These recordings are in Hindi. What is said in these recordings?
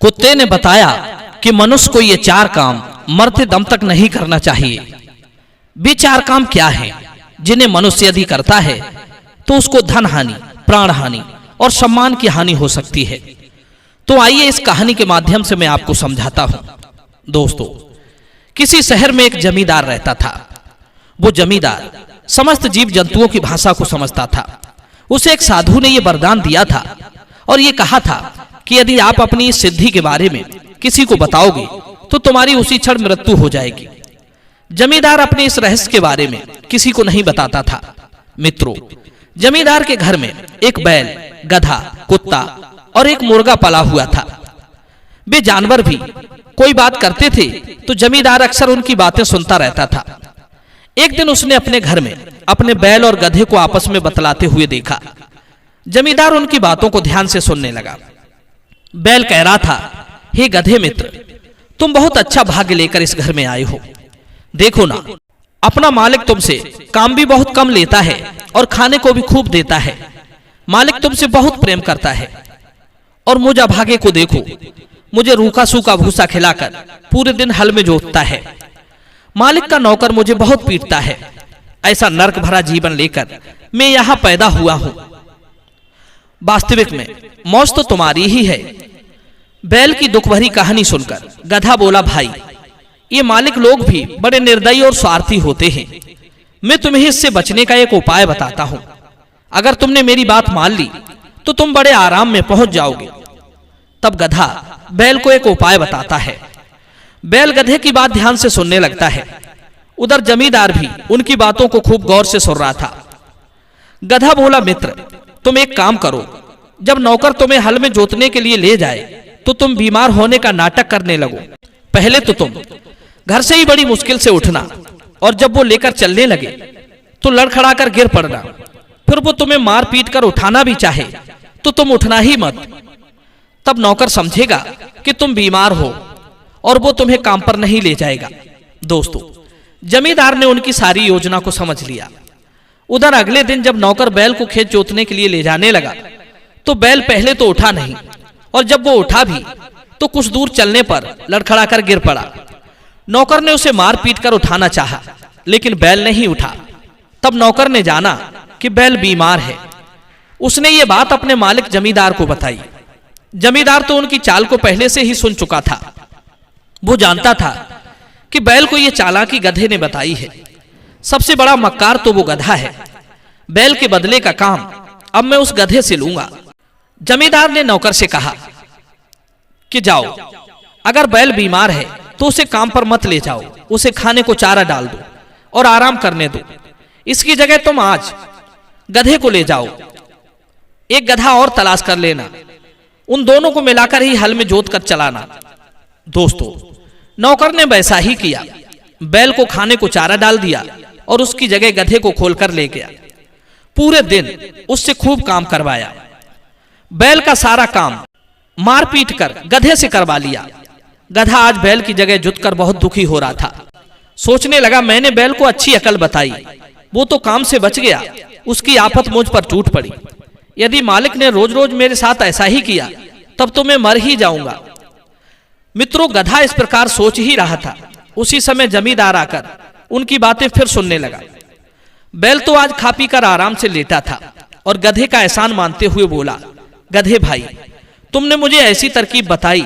कुत्ते ने बताया कि मनुष्य को ये 4 काम मरते दम तक नहीं करना चाहिए। वे 4 काम क्या हैं जिन्हें मनुष्य यदि करता है तो उसको धन हानि, प्राण हानि और सम्मान की हानि हो सकती है। तो आइए इस कहानी के माध्यम से मैं आपको समझाता हूं। दोस्तों, किसी शहर में एक जमींदार रहता था। वो जमींदार समस्त जीव जंतुओं की भाषा को समझता था। उसे एक साधु ने यह वरदान दिया था और ये कहा था कि यदि आप अपनी इस सिद्धि के बारे में किसी को बताओगे तो तुम्हारी उसी क्षण मृत्यु हो जाएगी। जमींदार अपने इस रहस्य के बारे में किसी को नहीं बताता था। मित्रों, जमींदार के घर में एक बैल, गधा, कुत्ता और एक मुर्गा पला हुआ था। वे जानवर भी कोई बात करते थे तो जमींदार अक्सर उनकी बातें सुनता रहता था। एक दिन उसने अपने घर में अपने बैल और गधे को आपस में बतलाते हुए देखा। जमींदार उनकी बातों को ध्यान से सुनने लगा। बैल कह रहा था, हे गधे मित्र, तुम बहुत अच्छा भाग्य लेकर इस घर में आए हो। देखो ना, अपना मालिक तुमसे काम भी बहुत कम लेता है और खाने को भी खूब देता है। मालिक तुमसे बहुत प्रेम करता है और मुझ अभागे को देखो, मुझे रूखा सूखा भूसा खिलाकर पूरे दिन हल में जोतता है। मालिक का नौकर मुझे बहुत पीटता है। ऐसा नरक भरा जीवन लेकर मैं यहां पैदा हुआ हूं। वास्तविक में मौज तो तुम्हारी ही है। बैल की दुख भरी कहानी सुनकर गधा बोला, भाई, ये मालिक लोग भी बड़े निर्दयी और स्वार्थी होते हैं। मैं तुम्हें इससे बचने का एक उपाय बताता हूं। अगर तुमने मेरी बात मान ली तो तुम बड़े आराम में पहुंच जाओगे। तब गधा बैल को एक उपाय बताता है। बैल गधे की बात ध्यान से सुनने लगता है। उधर जमींदार भी उनकी बातों को खूब गौर से सुन रहा था। गधा बोला, मित्र, तुम एक काम करो, जब नौकर तुम्हें हल में जोतने के लिए ले जाए तो तुम बीमार होने का नाटक करने लगो। पहले तो तुम घर से ही बड़ी मुश्किल से उठना और जब वो लेकर चलने लगे तो लड़खड़ा कर गिर पड़ना। फिर वो तुम्हें मार पीट कर उठाना भी चाहे तो तुम उठना ही मत। तब नौकर समझेगा कि तुम बीमार हो और वो तुम्हें काम पर नहीं ले जाएगा। दोस्तों, जमींदार ने उनकी सारी योजना को समझ लिया। उधर अगले दिन जब नौकर बैल को खेत जोतने के लिए ले जाने लगा तो बैल पहले तो उठा नहीं और जब वो उठा भी तो कुछ दूर चलने पर लड़खड़ा कर गिर पड़ा। नौकर ने उसे मार पीट कर उठाना चाहा लेकिन बैल नहीं उठा। तब नौकर ने जाना कि बैल बीमार है। उसने ये बात अपने मालिक जमींदार को बताई। जमींदार तो उनकी चाल को पहले से ही सुन चुका था। वो जानता था कि बैल को ये चालाकी गधे ने बताई है। सबसे बड़ा मक्कार तो वो गधा है। बैल के बदले का काम अब मैं उस गधे से लूंगा। जमींदार ने नौकर से कहा कि जाओ, अगर बैल बीमार है तो उसे काम पर मत ले जाओ, उसे खाने को चारा डाल दो और आराम करने दो। इसकी जगह तुम आज गधे को ले जाओ, एक गधा और तलाश कर लेना, उन दोनों को मिलाकर ही हल में जोत कर चलाना। दोस्तों, नौकर ने वैसा ही किया। बैल को खाने को चारा डाल दिया और उसकी जगह गधे को खोलकर ले गया। पूरे दिन उससे खूब काम करवाया। बैल का सारा काम मार पीट कर गधे से करवा लिया। गधा आज बैल की जगह जुटकर बहुत दुखी हो रहा था। सोचने लगा, मैंने बैल को अच्छी अकल बताई, वो तो काम से बच गया, उसकी आफत मुझ पर टूट पड़ी। यदि मालिक ने रोज रोज मेरे साथ ऐसा ही किया तब तो मैं मर ही जाऊंगा। मित्रों, गधा इस प्रकार सोच ही रहा था। उसी समय जमींदार आकर उनकी बातें फिर सुनने लगा। बैल तो आज खा पी कर आराम से लेटा था और गधे का एहसान मानते हुए बोला, गधे भाई, तुमने मुझे ऐसी तरकीब बताई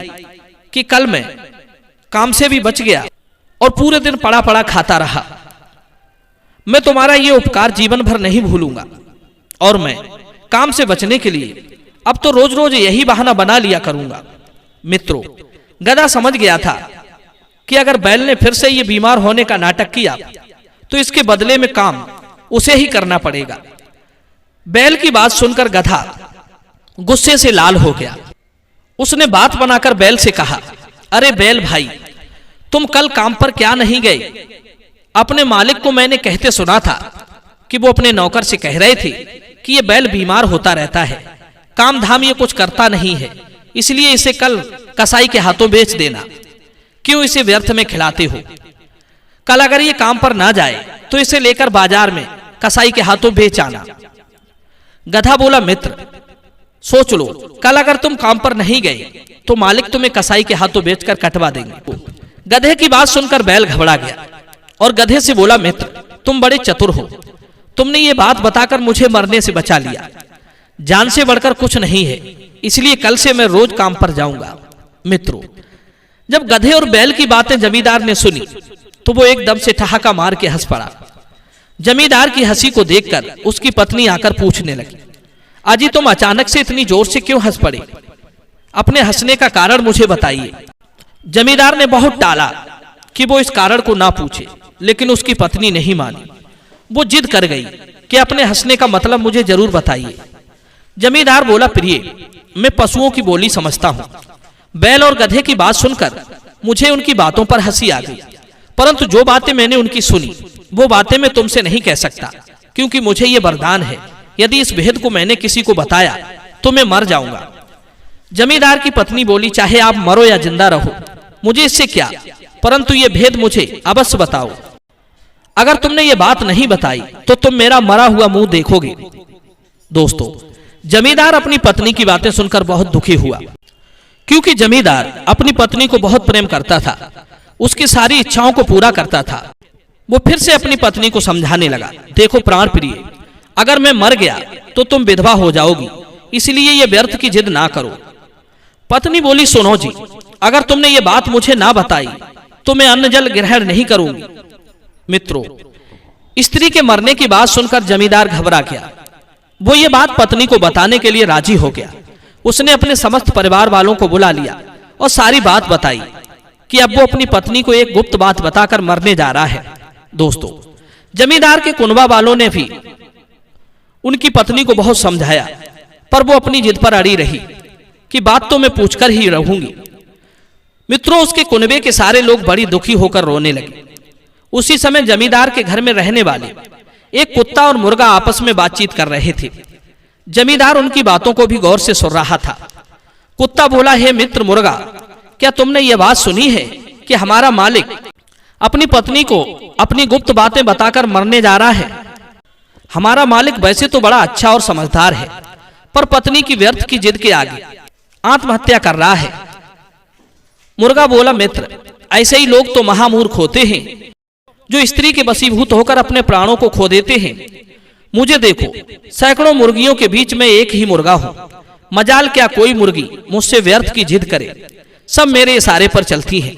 कि कल मैं काम से भी बच गया और पूरे दिन पड़ा पड़ा खाता रहा। मैं तुम्हारा ये उपकार जीवन भर नहीं भूलूंगा और मैं काम से बचने के लिए अब तो रोज रोज यही बहाना बना लिया करूंगा। मित्रों, गधा समझ गया था कि अगर बैल ने फिर से ये बीमार होने का नाटक किया तो इसके बदले में काम उसे ही करना पड़ेगा। बैल की बात सुनकर गधा गुस्से से लाल हो गया। उसने बात बनाकर बैल से कहा, अरे बैल भाई, तुम कल काम पर क्या नहीं गए? अपने मालिक को मैंने कहते सुना था कि वो अपने नौकर से कह रहे थे कि ये बैल बीमार होता रहता है, काम धाम ये कुछ करता नहीं है, इसलिए इसे कल कसाई के हाथों बेच देना। क्यों इसे व्यर्थ में खिलाते हो? कल अगर ये काम पर ना जाए तो इसे लेकर बाजार में कसाई के हाथों बेच आना। गधा बोला, मित्र, सोच लो, कल अगर तुम काम पर नहीं गए तो मालिक तुम्हें कसाई के हाथों बेचकर कटवा देंगे। गधे की बात सुनकर बैल घबरा गया और गधे से बोला, मित्र तुम बड़े चतुर हो, तुमने ये बात बताकर मुझे मरने से बचा लिया। जान से बढ़कर कुछ नहीं है, इसलिए कल से मैं रोज काम पर जाऊंगा। मित्रों, जब गधे और बैल की बातें जमींदार ने सुनी तो वो एकदम से ठहाका मार के हंस पड़ा। जमींदार की हंसी को देखकर उसकी पत्नी आकर पूछने लगी, अजी तुम अचानक से इतनी जोर से क्यों हंस पड़े? अपने हंसने का कारण मुझे बताइए। जमींदार ने बहुत टाला कि वो इस कारण को ना पूछे, लेकिन उसकी पत्नी नहीं मानी। वो जिद कर गई कि अपने हंसने का मतलब मुझे जरूर बताइए। जमींदार बोला, प्रिय मैं पशुओं की बोली समझता हूँ। बैल और गधे की बात सुनकर मुझे उनकी बातों पर हंसी आ गई, परंतु जो बातें मैंने उनकी सुनी वो बातें मैं तुमसे नहीं कह सकता, क्योंकि मुझे ये वरदान है, यदि इस भेद को मैंने किसी को बताया तो मैं मर जाऊंगा। जमींदार की पत्नी बोली, चाहे आप मरो या जिंदा रहो, मुझे इससे क्या, परंतु ये भेद मुझे अवश्य बताओ। अगर तुमने ये बात नहीं बताई तो तुम मेरा मरा हुआ मुंह देखोगे। दोस्तों, जमींदार अपनी पत्नी की बातें सुनकर बहुत दुखी हुआ, क्योंकि जमींदार अपनी पत्नी को बहुत प्रेम करता था, उसकी सारी इच्छाओं को पूरा करता था। वो फिर से अपनी पत्नी को समझाने लगा, देखो प्राण प्रिय, अगर मैं मर गया तो तुम विधवा हो जाओगी, इसलिए ये व्यर्थ की जिद ना करो। पत्नी बोली, सुनो जी, अगर तुमने ये बात मुझे ना बताई तो मैं अन्न जल ग्रहण नहीं करूंगी। मित्रों, स्त्री के मरने की बात सुनकर जमींदार घबरा गया। वो ये बात पत्नी को बताने के लिए राजी हो गया। उसने अपने समस्त परिवार वालों को बुला लिया और सारी बात बताई कि अब वो अपनी पत्नी को एक गुप्त बात बताकर मरने जा रहा है। दोस्तों, जमींदार के कुनबा वालों ने भी उनकी पत्नी को बहुत समझाया, पर वो अपनी जिद पर अड़ी रही कि बात तो मैं पूछकर ही रहूंगी। मित्रों, उसके कुनबे के सारे लोग बड़ी दुखी होकर रोने लगे। उसी समय जमींदार के घर में रहने वाले एक कुत्ता और मुर्गा आपस में बातचीत कर रहे थे। जमींदार उनकी बातों को भी गौर से सुन रहा था। कुत्ता बोला, हे मित्र मुर्गा, क्या तुमने ये बात सुनी है कि हमारा मालिक अपनी पत्नी को अपनी गुप्त बातें बताकर मरने जा रहा है? हमारा मालिक वैसे तो बड़ा अच्छा और समझदार है, पर पत्नी की व्यर्थ की जिद के आगे आत्महत्या कर रहा है। मुर्गा बोला, मित्र ऐसे ही लोग तो महामूर्ख होते हैं जो स्त्री के वशीभूत होकर अपने प्राणों को खो देते हैं। मुझे देखो, सैकड़ों मुर्गियों के बीच में एक ही मुर्गा हूं। मजाल क्या कोई मुर्गी मुझसे व्यर्थ की जिद करे, सब मेरे इशारे पर चलती हैं।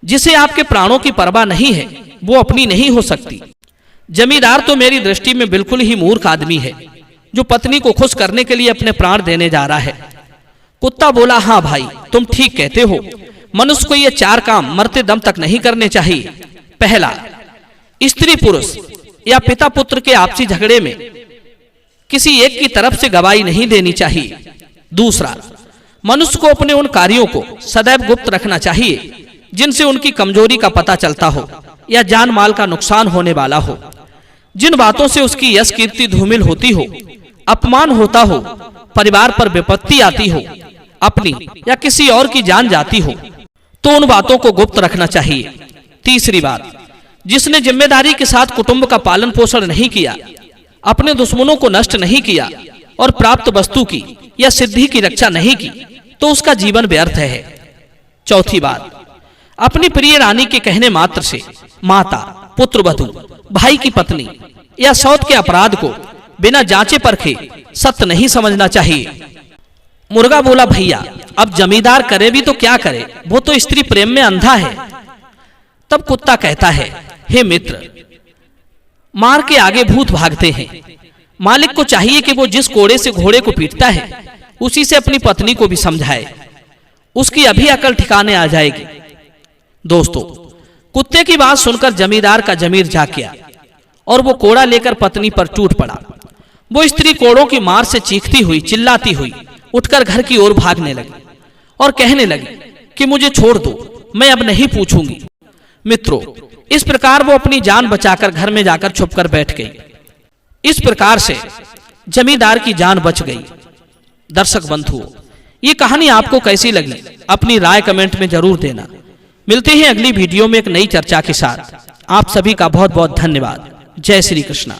जिसे आपके प्राणों की परवाह नहीं है वो अपनी नहीं हो सकती। जमींदार तो मेरी दृष्टि में बिल्कुल ही मूर्ख आदमी है जो पत्नी को खुश करने के लिए अपने प्राण देने जा रहा है। कुत्ता बोला, हाँ भाई, तुम ठीक कहते हो। मनुष्य को ये 4 काम मरते दम तक नहीं करने चाहिए। पहला, स्त्री पुरुष या पिता पुत्र के आपसी झगड़े में किसी एक की तरफ से गवाही नहीं देनी चाहिए। दूसरा, मनुष्य को अपने उन कार्यों को सदैव गुप्त रखना चाहिए जिनसे उनकी कमजोरी का पता चलता हो या जान माल का नुकसान होने वाला हो। जिन बातों से उसकी यश कीर्ति धूमिल होती हो, अपमान होता हो, परिवार पर विपत्ति आती हो, अपनी या किसी और की जान जाती हो, तो उन बातों को गुप्त रखना चाहिए। तीसरी बात, जिसने जिम्मेदारी के साथ कुटुंब का पालन पोषण नहीं किया, अपने दुश्मनों को नष्ट नहीं किया और प्राप्त वस्तु की या सिद्धि की रक्षा नहीं की, तो उसका जीवन व्यर्थ है। चौथी बात, अपनी प्रिय रानी के कहने मात्र से माता, पुत्र वधू, भाई की पत्नी या सौत के अपराध को बिना जांचे परखे सत्य नहीं समझना चाहिए। मुर्गा बोला, भैया अब जमींदार करे भी तो क्या करे, वो तो स्त्री प्रेम में अंधा है। तब कुत्ता कहता है, हे मित्र, मार के आगे भूत भागते हैं। मालिक को चाहिए कि वो जिस कोड़े से घोड़े को पीटता है उसी से अपनी पत्नी को भी समझाए, उसकी अभी अकल ठिकाने आ जाएगी। दोस्तों, कुत्ते की बात सुनकर जमींदार का जमीर जाग गया और वो कोड़ा लेकर पत्नी पर टूट पड़ा। वो स्त्री कोड़ों की मार से चीखती हुई, चिल्लाती हुई उठकर घर की ओर भागने लगी और कहने लगी कि मुझे छोड़ दो, मैं अब नहीं पूछूंगी। मित्रों, इस प्रकार वो अपनी जान बचाकर घर में जाकर छुपकर बैठ गई। इस प्रकार से जमींदार की जान बच गई। दर्शक बंधुओं, ये कहानी आपको कैसी लगी अपनी राय कमेंट में जरूर देना। मिलते हैं अगली वीडियो में एक नई चर्चा के साथ। आप सभी का बहुत बहुत धन्यवाद। जय श्री कृष्णा।